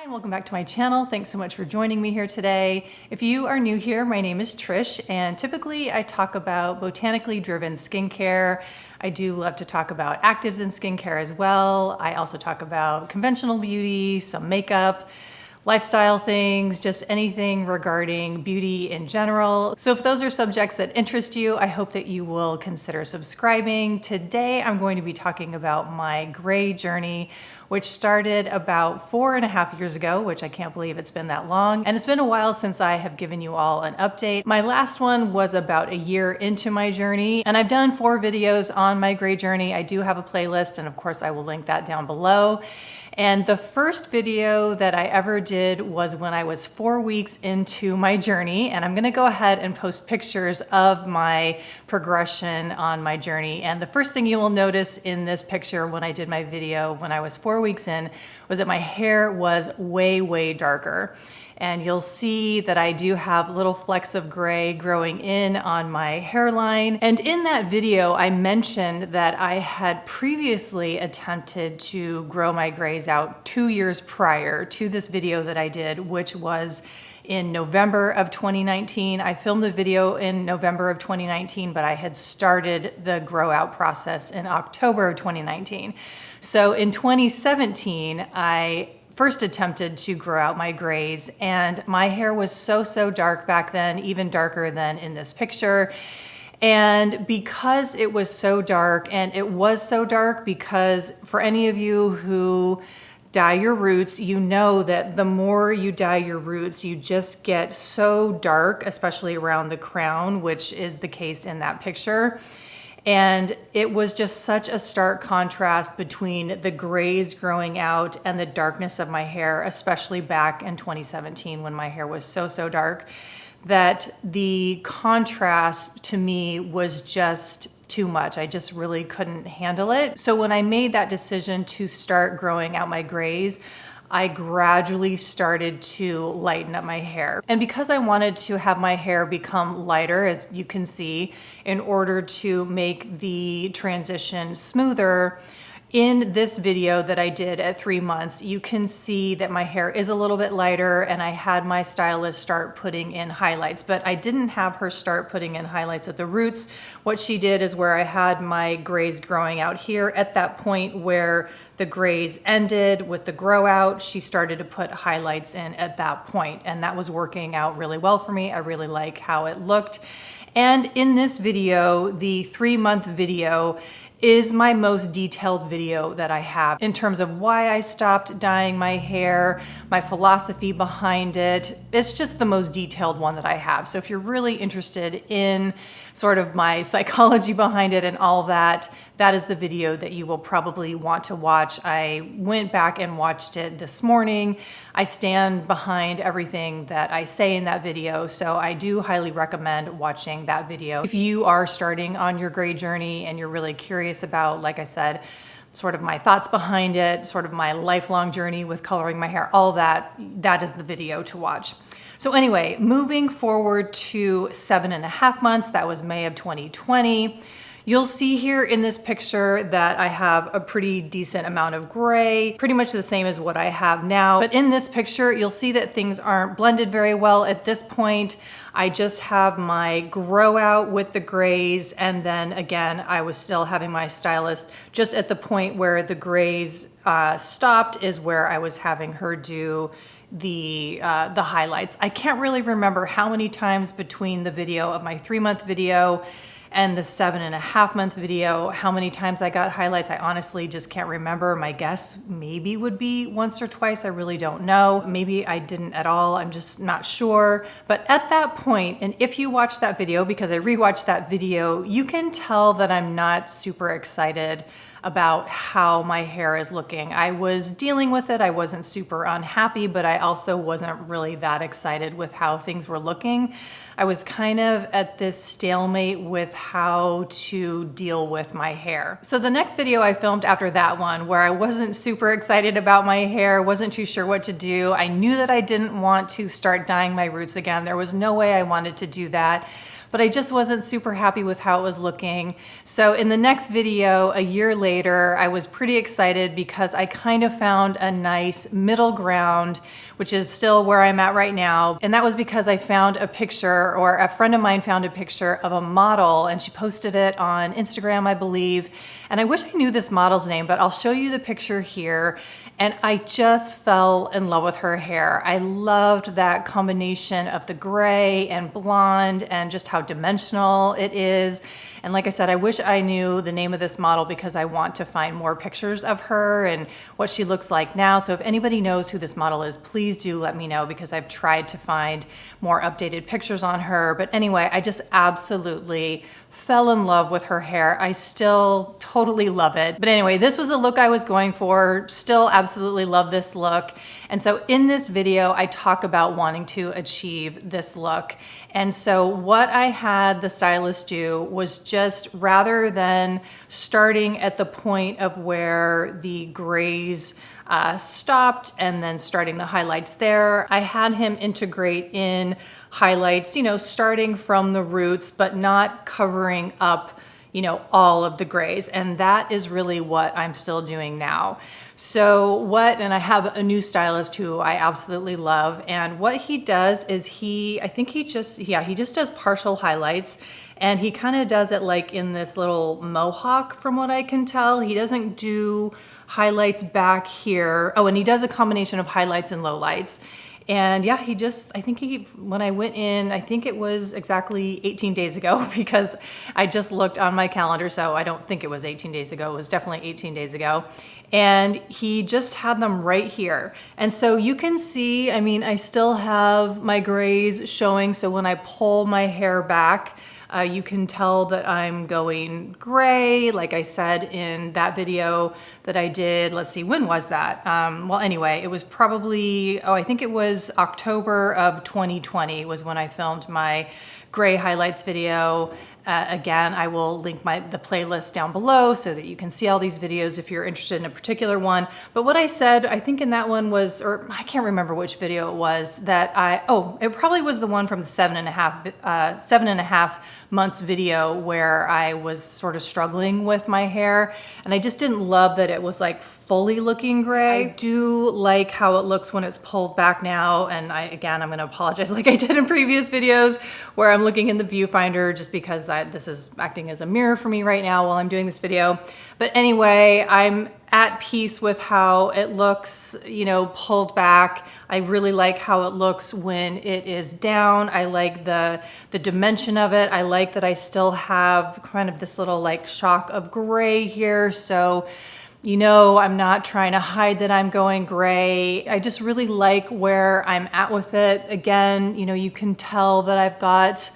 And welcome back to my channel. Thanks so much for joining me here today. If you are new here, my name is Trish, and typically I talk about botanically driven skincare. I do love to talk about actives in skincare as well. I also talk about conventional beauty, some makeup, lifestyle things, just anything regarding beauty in general. So if those are subjects that interest you, I hope that you will consider subscribing. Today, I'm going to be talking about my gray journey, which started about 4.5 years ago, which I can't believe it's been that long. And it's been a while since I have given you all an update. My last one was about a year into my journey, and I've done 4 videos on my gray journey. I do have a playlist, and of course I will link that down below. And the first video that I ever did was when I was 4 weeks into my journey, and I'm gonna go ahead and post pictures of my progression on my journey. And the first thing you will notice in this picture when I did my video when I was 4 weeks in was that my hair was way darker. And you'll see that I do have little flecks of gray growing in on my hairline. And in that video, I mentioned that I had previously attempted to grow my grays out 2 years prior to this video that I did, which was in November of 2019. I filmed the video in November of 2019, but I had started the grow out process in October of 2019. So in 2017, I first attempted to grow out my grays, and my hair was so dark back then, even darker than in this picture. And because it was so dark, and it was so dark because for any of you who dye your roots, you know that the more you dye your roots, you just get so dark, especially around the crown, which is the case in that picture. And it was just such a stark contrast between the grays growing out and the darkness of my hair, especially back in 2017 when my hair was so dark, that the contrast to me was just too much. I just really couldn't handle it. So when I made that decision to start growing out my grays, I gradually started to lighten up my hair. And because I wanted to have my hair become lighter, as you can see, in order to make the transition smoother, in this video that I did at 3 months, you can see that my hair is a little bit lighter, and I had my stylist start putting in highlights, but I didn't have her start putting in highlights at the roots. What she did is where I had my grays growing out here, at that point where the grays ended with the grow out, she started to put highlights in at that point, and that was working out really well for me. I really like how it looked. And in this video, the 3-month video, is my most detailed video that I have in terms of why I stopped dyeing my hair, my philosophy behind it. It's just the most detailed one that I have. So if you're really interested in sort of my psychology behind it and all that, that is the video that you will probably want to watch. I went back and watched it this morning. I stand behind everything that I say in that video, so I do highly recommend watching that video. If you are starting on your gray journey and you're really curious about, like I said, sort of my thoughts behind it, sort of my lifelong journey with coloring my hair, all that, that is the video to watch. So anyway, moving forward to 7.5 months, that was May of 2020. You'll see here in this picture that I have a pretty decent amount of gray, pretty much the same as what I have now. But in this picture, you'll see that things aren't blended very well at this point. I just have my grow out with the grays, and then again, I was still having my stylist just at the point where the grays stopped is where I was having her do the highlights. I can't really remember how many times between the video of my 3-month video and the 7.5 month video, how many times I got highlights. I honestly just can't remember. My guess maybe would be once or twice. I really don't know. Maybe I didn't at all. I'm just not sure. But at that point, and if you watch that video, because I rewatched that video, you can tell that I'm not super excited about how my hair is looking. I was dealing with it. I wasn't super unhappy, but I also wasn't really that excited with how things were looking. I was kind of at this stalemate with how to deal with my hair. So the next video I filmed after that one, where I wasn't super excited about my hair, wasn't too sure what to do. I knew that I didn't want to start dyeing my roots again. There was no way I wanted to do that. but I just wasn't super happy with how it was looking. So in the next video, a year later, I was pretty excited because I kind of found a nice middle ground, which is still where I'm at right now. And that was because I found a picture, or a friend of mine found a picture of a model, and she posted it on Instagram, I believe. And I wish I knew this model's name, but I'll show you the picture here. And I just fell in love with her hair. I loved that combination of the gray and blonde and just how dimensional it is. And like I said, I wish I knew the name of this model because I want to find more pictures of her and what she looks like now. So if anybody knows who this model is, please do let me know, because I've tried to find more updated pictures on her. But anyway, I just absolutely fell in love with her hair. I still totally love it. But anyway, this was a look I was going for. Still absolutely love this look. And so in this video, I talk about wanting to achieve this look. And so what I had the stylist do was just, rather than starting at the point of where the grays stopped and then starting the highlights there, I had him integrate in highlights, you know, starting from the roots, but not covering up, you know, all of the grays. And that is really what I'm still doing now. So and I have a new stylist who I absolutely love. And what he does is he just does partial highlights. And he kind of does it like in this little mohawk, from what I can tell. He doesn't do highlights back here. Oh, and he does a combination of highlights and lowlights. And yeah, when I went in, I think it was exactly 18 days ago, because I just looked on my calendar. So I don't think it was 18 days ago. It was definitely 18 days ago. And he just had them right here. And so you can see, I mean, I still have my grays showing. So when I pull my hair back, you can tell that I'm going gray, like I said in that video that I did. Let's see, when was that? Well, anyway, it was probably, I think it was October of 2020 was when I filmed my gray highlights video. Again, I will link the playlist down below so that you can see all these videos if you're interested in a particular one. But what I said, I think in that one was, or I can't remember which video it was, that it probably was the one from the 7.5 months video where I was sort of struggling with my hair. And I just didn't love that it was like fully looking gray. I do like how it looks when it's pulled back now. And I'm gonna apologize like I did in previous videos where I'm looking in the viewfinder, just because this is acting as a mirror for me right now while I'm doing this video. But anyway, I'm at peace with how it looks, you know, pulled back. I really like how it looks when it is down. I like the dimension of it. I like that I still have kind of this little like shock of gray here. So, you know, I'm not trying to hide that I'm going gray. I just really like where I'm at with it. Again, you know, you can tell that I've got,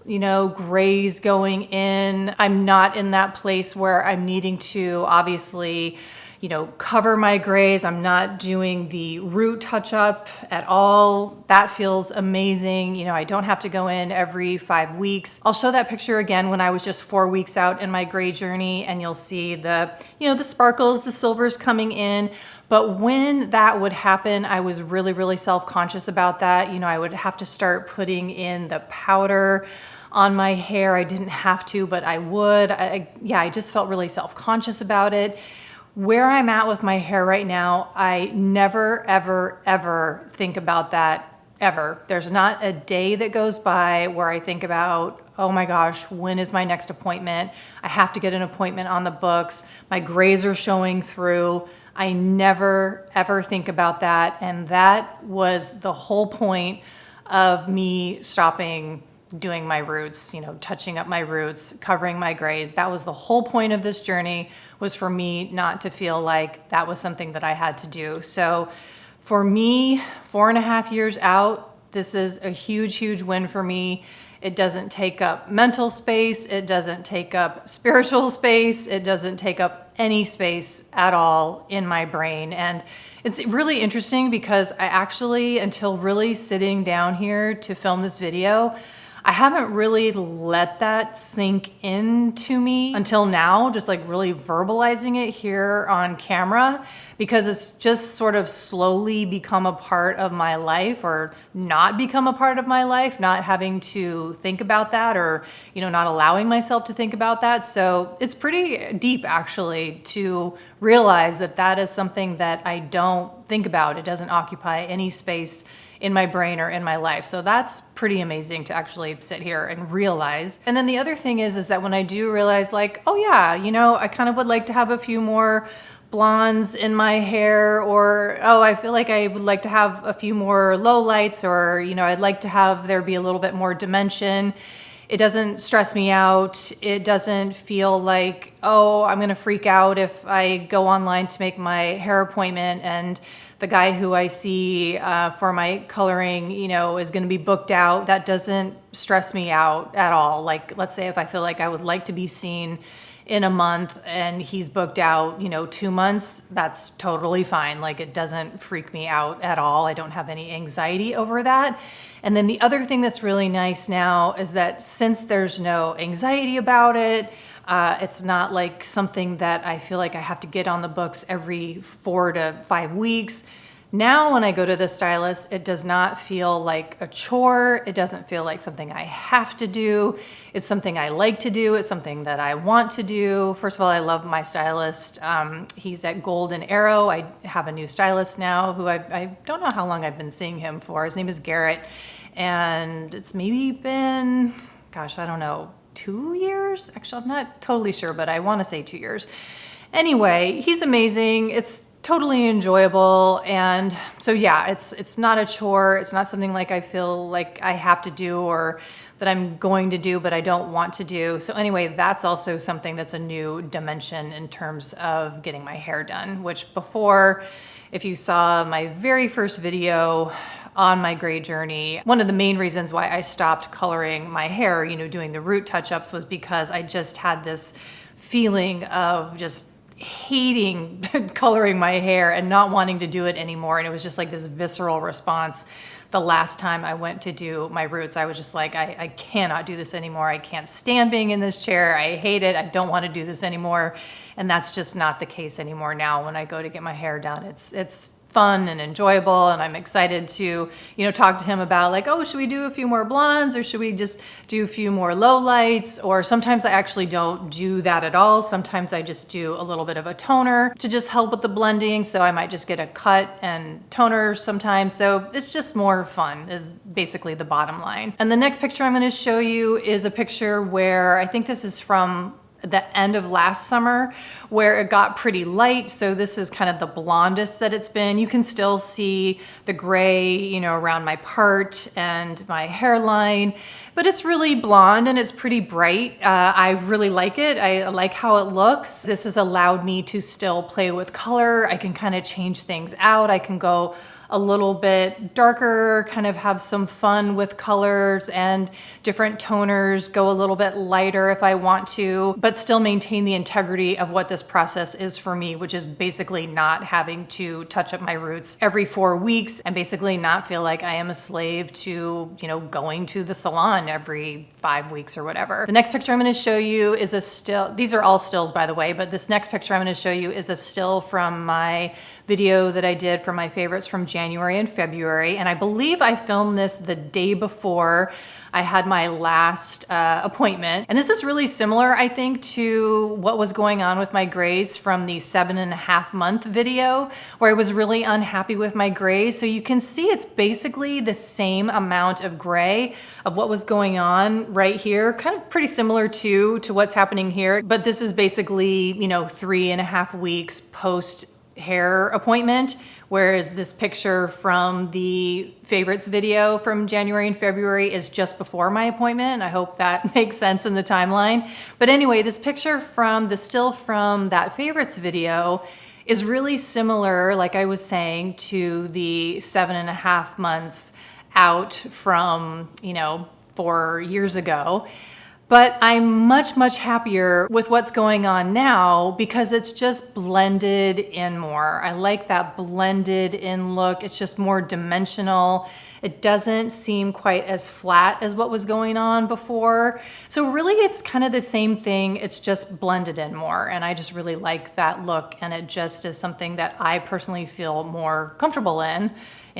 you know, grays going in. I'm not in that place where I'm needing to obviously, you know, cover my grays. I'm not doing the root touch up at all. That feels amazing. You know, I don't have to go in every 5 weeks. I'll show that picture again when I was just 4 weeks out in my gray journey, and you'll see the sparkles, the silvers coming in. But when that would happen, I was really, really self-conscious about that. You know, I would have to start putting in the powder on my hair. I didn't have to, but I would. I just felt really self-conscious about it. Where I'm at with my hair right now, I never, ever, ever think about that, ever. There's not a day that goes by where I think about, oh my gosh, when is my next appointment? I have to get an appointment on the books. My grays are showing through. I never, ever think about that. And that was the whole point of me stopping doing my roots, you know, touching up my roots, covering my grays. That was the whole point of this journey, was for me not to feel like that was something that I had to do. So for me, 4.5 years out, this is a huge, huge win for me. It doesn't take up mental space. It doesn't take up spiritual space. It doesn't take up any space at all in my brain. And it's really interesting because I actually, until really sitting down here to film this video, I haven't really let that sink into me until now, just like really verbalizing it here on camera, because it's just sort of slowly become a part of my life, or not become a part of my life, not having to think about that, or, not allowing myself to think about that. So it's pretty deep actually to realize that that is something that I don't think about. It doesn't occupy any space in my brain or in my life. So that's pretty amazing to actually sit here and realize. And then the other thing is that when I do realize like, oh yeah, I kind of would like to have a few more blondes in my hair, or, oh, I feel like I would like to have a few more lowlights, or, I'd like to have there be a little bit more dimension. It doesn't stress me out. It doesn't feel like, oh, I'm gonna freak out if I go online to make my hair appointment and the guy who I see for my coloring, is gonna be booked out. That doesn't stress me out at all. Like, let's say if I feel like I would like to be seen in a month and he's booked out, 2 months, that's totally fine. Like, it doesn't freak me out at all. I don't have any anxiety over that. And then the other thing that's really nice now is that since there's no anxiety about it, it's not like something that I feel like I have to get on the books every 4 to 5 weeks. Now, when I go to the stylist, it does not feel like a chore. It doesn't feel like something I have to do. It's something I like to do. It's something that I want to do. First of all, I love my stylist. He's at Golden Arrow. I have a new stylist now who I don't know how long I've been seeing him for. His name is Garrett. And it's maybe been, gosh, I don't know, 2 years? Actually, I'm not totally sure, but I want to say 2 years. Anyway, he's amazing. It's totally enjoyable. And so yeah, it's not a chore. It's not something like I feel like I have to do, or that I'm going to do, but I don't want to do. So anyway, that's also something that's a new dimension in terms of getting my hair done, which before, if you saw my very first video on my gray journey, one of the main reasons why I stopped coloring my hair, doing the root touch-ups, was because I just had this feeling of just hating coloring my hair and not wanting to do it anymore. And it was just like this visceral response. The last time I went to do my roots, I was just like, I cannot do this anymore. I can't stand being in this chair. I hate it. I don't want to do this anymore. And that's just not the case anymore now. When I go to get my hair done, it's fun and enjoyable, and I'm excited to, talk to him about like, oh, should we do a few more blondes, or should we just do a few more lowlights? Or sometimes I actually don't do that at all. Sometimes I just do a little bit of a toner to just help with the blending. So I might just get a cut and toner sometimes. So it's just more fun, is basically the bottom line. And the next picture I'm going to show you is a picture where I think this is from the end of last summer, where it got pretty light. So this is kind of the blondest that it's been. You can still see the gray, around my part and my hairline, but it's really blonde and it's pretty bright. I really like it. I like how it looks. This has allowed me to still play with color. I can kind of change things out. I can go a little bit darker, kind of have some fun with colors and different toners, go a little bit lighter if I want to, but still maintain the integrity of what this process is for me, which is basically not having to touch up my roots every 4 weeks, and basically not feel like I am a slave to, going to the salon every 5 weeks or whatever. The next picture I'm going to show you is a still. These are all stills, by the way, but this next picture I'm going to show you is a still from my video that I did for my favorites from January and February. And I believe I filmed this the day before I had my last appointment. And this is really similar, I think, to what was going on with my grays from the 7.5 month video, where I was really unhappy with my grays. So you can see it's basically the same amount of gray of what was going on right here, kind of pretty similar to what's happening here. But this is basically, 3.5 weeks post hair appointment, whereas this picture from the favorites video from January and February is just before my appointment. I hope that makes sense in the timeline. But anyway, this picture from the still from that favorites video is really similar, like I was saying, to the 7.5 months out from, 4 years ago. But I'm much, much happier with what's going on now because it's just blended in more. I like that blended in look. It's just more dimensional. It doesn't seem quite as flat as what was going on before. So really it's kind of the same thing, it's just blended in more. And I just really like that look, and it just is something that I personally feel more comfortable in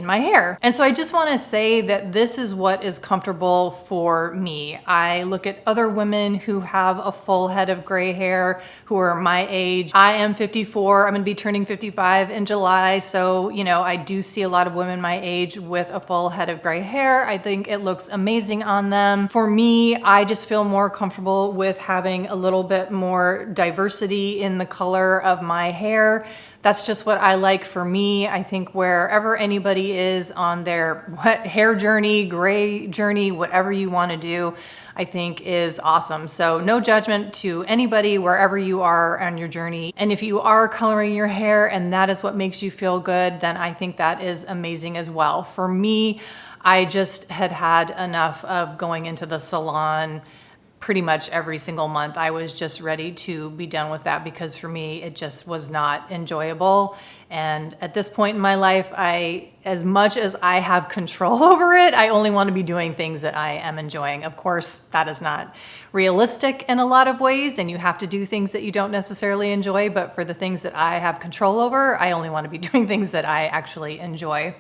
my hair. And so I just wanna say that this is what is comfortable for me. I look at other women who have a full head of gray hair, who are my age. I am 54, I'm gonna be turning 55 in July. So, you know, I do see a lot of women my age with a full head of gray hair. I think it looks amazing on them. For me, I just feel more comfortable with having a little bit more diversity in the color of my hair. That's just what I like for me. I think wherever anybody is on their hair journey, gray journey, whatever you want to do, I think is awesome. So no judgment to anybody wherever you are on your journey. And if you are coloring your hair and that is what makes you feel good, then I think that is amazing as well. For me, I just had enough of going into the salon pretty much every single month. I was just ready to be done with that because for me, it just was not enjoyable. And at this point in my life, as much as I have control over it, I only want to be doing things that I am enjoying. Of course, that is not realistic in a lot of ways, and you have to do things that you don't necessarily enjoy, but for the things that I have control over, I only want to be doing things that I actually enjoy.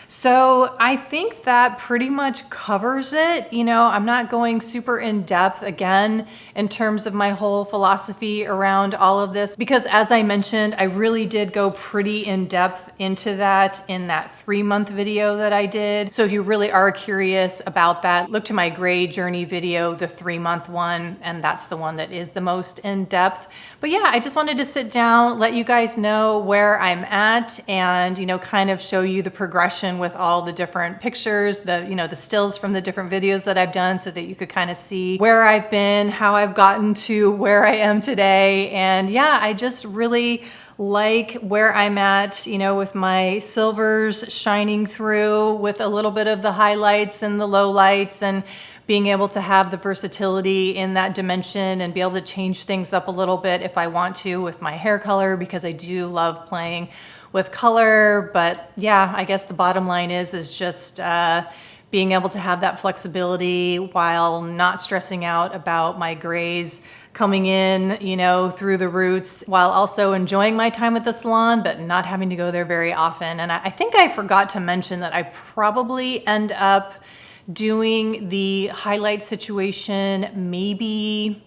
So I think that pretty much covers it. You know, I'm not going super in depth again in terms of my whole philosophy around all of this, because as I mentioned, I really did go pretty in depth into that in that 3-month video that I did. So if you really are curious about that, look to my gray journey video, the 3-month one, and that's the one that is the most in depth. But yeah, I just wanted to sit down, let you guys know where I'm at, and, you know, kind of show you the progression with all the different pictures, the stills from the different videos that I've done, so that you could kind of see where I've been, how I've gotten to where I am today. And yeah, I just really like where I'm at, you know, with my silvers shining through with a little bit of the highlights and the lowlights, and being able to have the versatility in that dimension and be able to change things up a little bit if I want to with my hair color, because I do love playing with color. But yeah, I guess the bottom line is just being able to have that flexibility while not stressing out about my grays coming in, you know, through the roots, while also enjoying my time at the salon, but not having to go there very often. And I think I forgot to mention that I probably end up doing the highlight situation maybe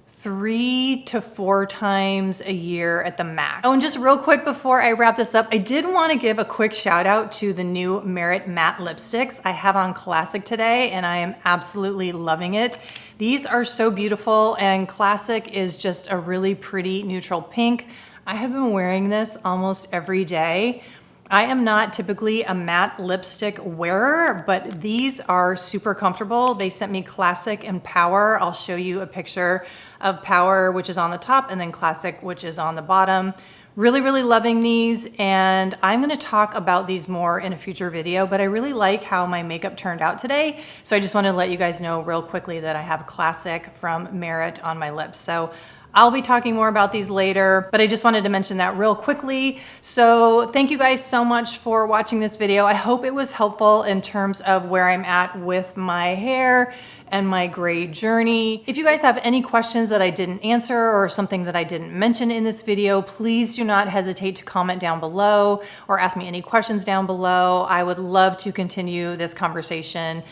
3 to 4 times a year at the max. Oh, and just real quick before I wrap this up, I did want to give a quick shout out to the new Merit matte lipsticks I have on Classic today, and I am absolutely loving it. These are so beautiful, and Classic is just a really pretty neutral pink. I have been wearing this almost every day. I am not typically a matte lipstick wearer, but these are super comfortable. They sent me Classic and Power. I'll show you a picture of Power, which is on the top, and then Classic, which is on the bottom. Really, really loving these, and I'm gonna talk about these more in a future video, but I really like how my makeup turned out today. So I just wanted to let you guys know real quickly that I have Classic from Merit on my lips. So I'll be talking more about these later, but I just wanted to mention that real quickly. So thank you guys so much for watching this video. I hope it was helpful in terms of where I'm at with my hair and my gray journey. If you guys have any questions that I didn't answer or something that I didn't mention in this video, please do not hesitate to comment down below or ask me any questions down below. I would love to continue this conversation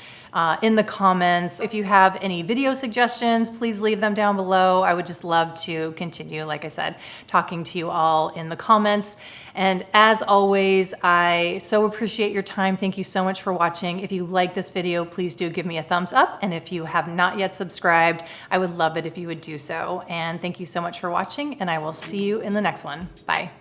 in the comments. If you have any video suggestions, please leave them down below. I would just love to continue, like I said, talking to you all in the comments. And as always, I so appreciate your time. Thank you so much for watching. If you like this video, please do give me a thumbs up. And if you have not yet subscribed, I would love it if you would do so. And thank you so much for watching, and I will see you in the next one. Bye.